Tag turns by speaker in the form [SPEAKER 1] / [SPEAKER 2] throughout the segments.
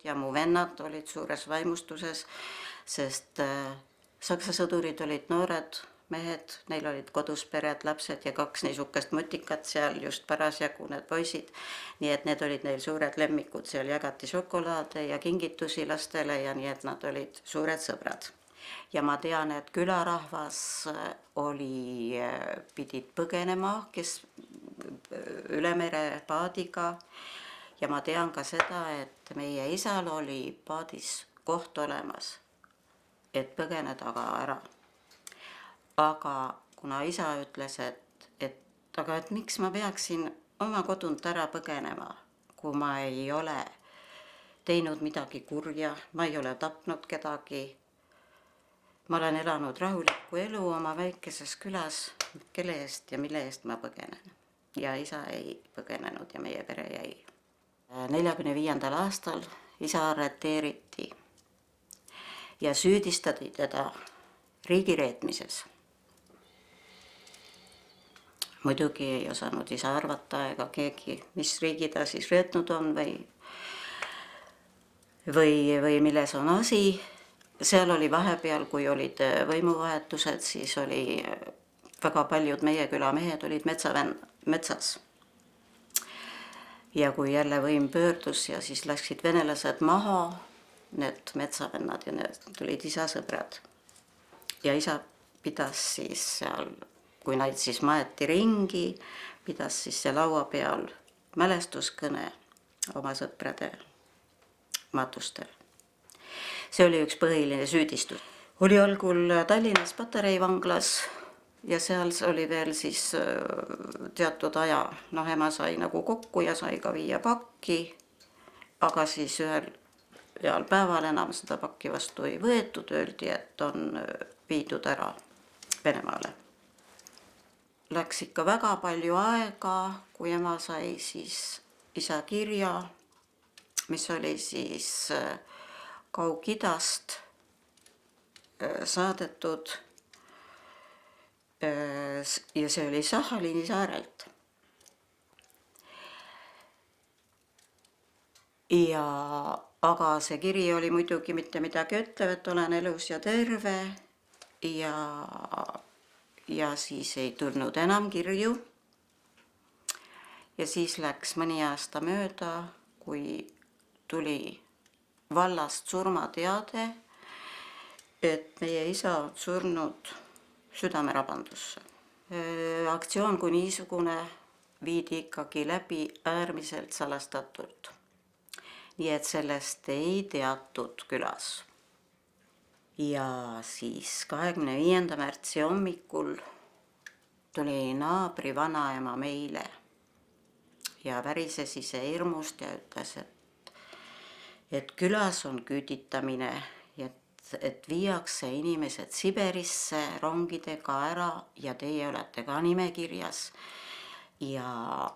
[SPEAKER 1] ja mu vennad olid suures vaimustuses, sest Saksa sõdurid olid noored mehed, neil olid kodus pered, lapsed ja 2 niisugust mutikat seal, just parasjagu need poisid. Nii et need olid neil suured lemmikud, seal jagati šokolaade ja kingitusi lastele ja nii et nad olid suured sõbrad. Ja ma tean, et külarahvas pidid põgenema, kes üle mere paadiga. Ja ma tean ka seda, et meie isal oli paadis koht olemas, et põgeneda ka ära. Aga kuna isa ütles, et miks ma peaksin oma kodunt ära põgenema, kui ma ei ole teinud midagi kurja, ma ei ole tapnud kedagi. Ma olen elanud rahulikku elu oma väikeses külas, kelle eest ja mille eest ma põgenen. Ja isa ei põgenenud ja meie pere jäi. 45. aastal isa arreteeriti ja süüdistati teda riigireetmises. Muidugi ei osanud isa arvata ega keegi, mis riigi ta siis reetnud on või milles on asi. Seal oli vahepeal, kui olid võimuvahetused, siis oli väga paljud meie küla mehed olid metsas. Ja kui jälle võim pöördus ja siis läksid venelased maha, need metsavennad ja need tulid isa sõbrad. Ja isa pidas siis seal, kui neid siis maeti ringi, pidas siis see laua peal mälestuskõne oma sõprade matustel. See oli üks põhiline süüdistus. Oli algul Tallinnas Patarei vanglas ja seal oli veel siis teatud aja, ema sai nagu kokku ja sai ka viia pakki, aga siis ühel päeval enam seda pakki vastu ei võetud, öeldi, et on viidud ära Venemaale. Läks ikka väga palju aega, kui ema sai siis isa kirja, mis oli siis Kaug-Idast saadetud ja see oli Sahhalini saarelt. Aga see kiri oli muidugi mitte midagi ütlev, et olen elus ja terve ja siis ei tulnud enam kirju. Ja siis läks mõni aasta mööda, kui tuli vallast surmateade, et meie isa on surnud südamerabandusse. Aktsioon kui niisugune viidi ikkagi läbi äärmiselt salastatult. Nii et sellest ei teatud külas. Ja siis 25. märtsi hommikul tuli naabri vanaema meile ja värises ise hirmust ja ütles, et külas on küüditamine, et viiakse inimesed Siberisse rongidega ära ja teie olete ka nimekirjas ja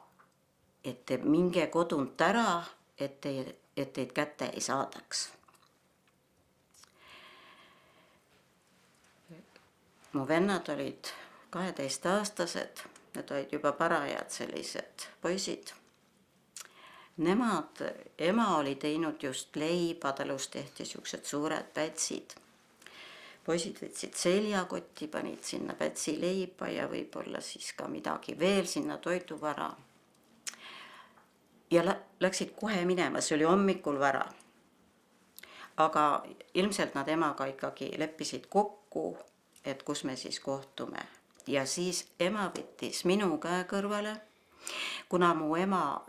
[SPEAKER 1] et te minge kodunt ära, et teid kätte ei saadaks. Mu vennad olid 12-aastased, need olid juba parajad sellised poisid. Ema oli teinud just leiba, talus tehti siuksed suured pätsid. Poisid võtsid seljakotti, panid sinna pätsi leiba ja võib-olla siis ka midagi veel sinna toiduvara. Ja läksid kohe minema, see oli hommikul vara. Aga ilmselt nad emaga ikkagi leppisid kokku, et kus me siis kohtume. Ja siis ema võttis minu käe kõrvale, kuna mu ema,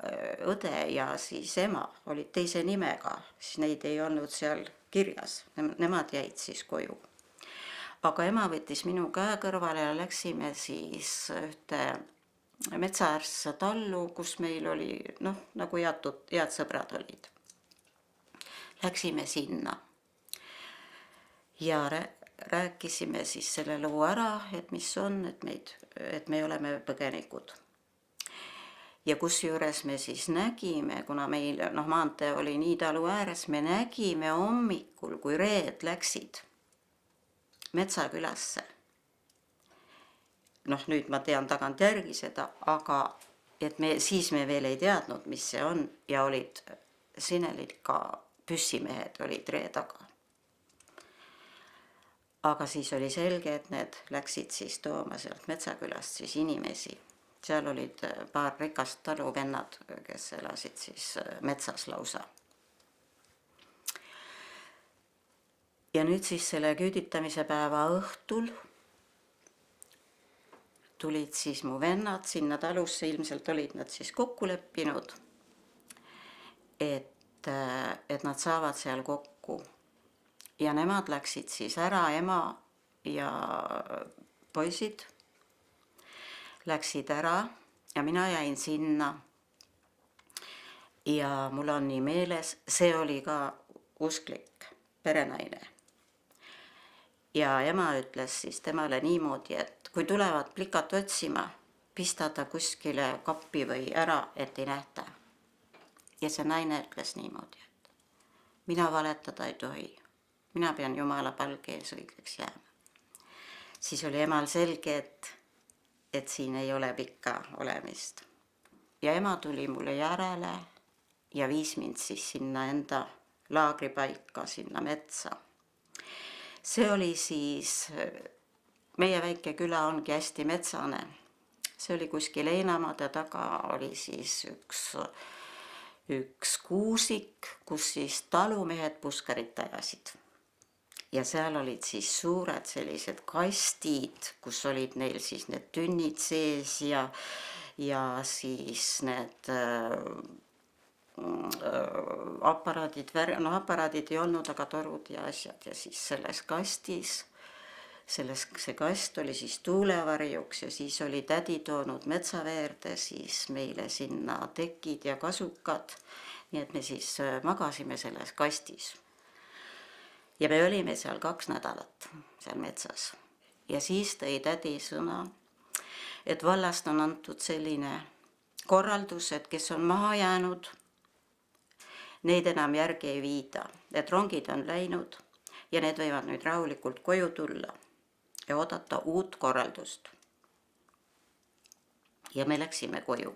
[SPEAKER 1] õde ja siis ema olid teise nimega, siis neid ei olnud seal kirjas, nemad jäid siis koju. Aga ema võttis minu käe kõrvale ja läksime siis ühte metsaäärsse tallu, kus meil oli, nagu head sõbrad olid. Läksime sinna ja rääkisime siis selle loo ära, et mis on, et me oleme põgenikud. Ja kusjuures me siis nägime, kuna meil maantee oli nii talu ääres, me nägime hommikul, kui reed läksid Metsakülasse. Nüüd ma tean tagantjärgi seda, aga siis me veel ei teadnud, mis see on ja olid Sinelid ka püssimehed olid ree taga. Aga siis oli selge, et need läksid siis tooma sealt Metsakülast siis inimesi. Seal olid paar rikast taluvennad, kes elasid siis metsas lausa. Ja nüüd siis selle küüditamise päeva õhtul tulid siis mu vennad sinna talusse, ilmselt olid nad siis kokku leppinud, et nad saavad seal kokku. Ja nemad läksid siis ära, ema ja poisid läksid ära ja mina jäin sinna. Ja mul on nii meeles, see oli ka usklik perenaine. Ja ema ütles siis temale niimoodi, et kui tulevad plikat otsima, pista ta kuskile kappi või ära, et ei nähta. Ja see naine ütles niimoodi, et mina valetada ei tohi. Mina pean Jumala palge ees õigeks jääma. Siis oli emal selge, et siin ei ole pikka olemist. Ja ema tuli mulle järele ja viis mind siis sinna enda laagripaika, sinna metsa. See oli siis, meie väike küla ongi hästi metsane. See oli kuskil heinamaade taga, oli siis üks kuusik, kus siis talumehed puskarit ajasid. Ja seal olid siis suured sellised kastid, kus olid neil siis need tünnid sees ja siis need aparaadid ei olnud, aga torud ja asjad. Ja siis selles kastis, see kast oli siis tuulevarjuks ja siis oli tädi toonud metsaveerde siis meile sinna tekid ja kasukad. Nii et me siis magasime selles kastis. Ja me olime seal 2 nädalat, seal metsas. Ja siis tõi tädi sõna, et vallast on antud selline korraldus, et kes on maha jäänud, neid enam järgi ei viida, et rongid on läinud ja need võivad nüüd rahulikult koju tulla ja oodata uut korraldust. Ja me läksime koju.